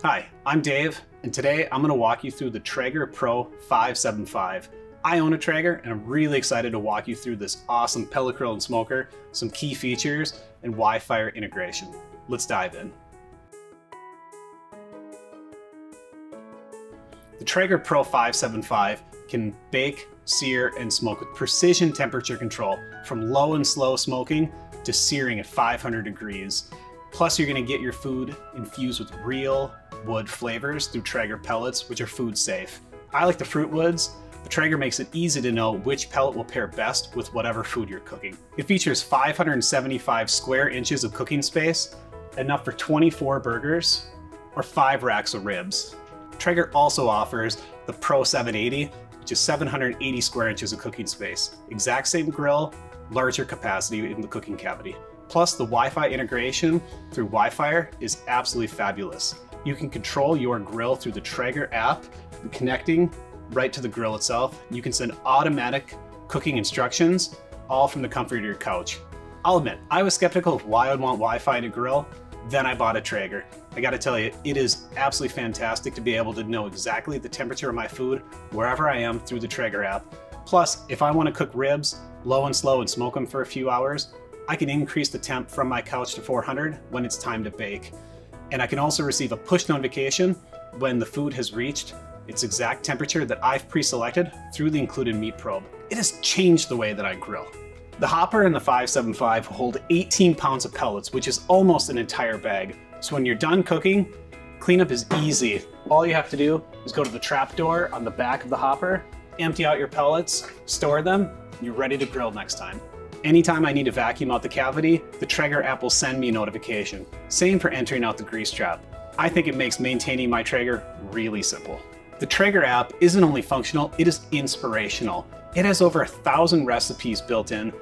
Hi, I'm Dave, and today I'm going to walk you through the Traeger Pro 575. I own a Traeger, and I'm really excited to walk you through this awesome pellet grill and smoker, some key features, and WiFIRE integration. Let's dive in. The Traeger Pro 575 can bake, sear, and smoke with precision temperature control, from low and slow smoking to searing at 500 degrees. Plus, you're going to get your food infused with real wood flavors through Traeger pellets, which are food safe. I like the fruit woods. The Traeger makes it easy to know which pellet will pair best with whatever food you're cooking. It features 575 square inches of cooking space, enough for 24 burgers or 5 racks of ribs. Traeger also offers the Pro 780, which is 780 square inches of cooking space. Exact same grill, larger capacity in the cooking cavity. Plus, the Wi-Fi integration through WiFIRE is absolutely fabulous. You can control your grill through the Traeger app, connecting right to the grill itself. You can send automatic cooking instructions, all from the comfort of your couch. I'll admit, I was skeptical of why I'd want Wi-Fi in a grill, then I bought a Traeger. I gotta tell you, it is absolutely fantastic to be able to know exactly the temperature of my food wherever I am through the Traeger app. Plus, if I want to cook ribs low and slow and smoke them for a few hours, I can increase the temp from my couch to 400 when it's time to bake. And I can also receive a push notification when the food has reached its exact temperature that I've pre-selected through the included meat probe. It has changed the way that I grill. The hopper and the 575 hold 18 pounds of pellets, which is almost an entire bag. So when you're done cooking, cleanup is easy. All you have to do is go to the trap door on the back of the hopper, empty out your pellets, store them, and you're ready to grill next time. Anytime I need to vacuum out the cavity, the Traeger app will send me a notification. Same for entering out the grease trap. I think it makes maintaining my Traeger really simple. The Traeger app isn't only functional, it is inspirational. It has over 1,000 recipes built in,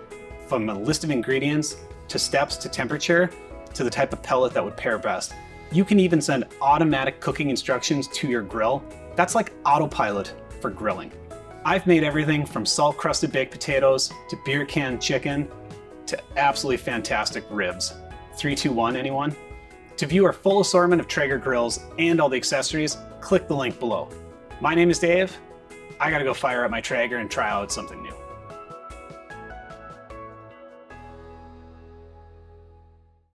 from a list of ingredients, to steps, to temperature, to the type of pellet that would pair best. You can even send automatic cooking instructions to your grill. That's like autopilot for grilling. I've made everything from salt-crusted baked potatoes to beer can chicken to absolutely fantastic ribs. 3, 2, 1, anyone? To view our full assortment of Traeger grills and all the accessories, click the link below. My name is Dave. I gotta go fire up my Traeger and try out something new.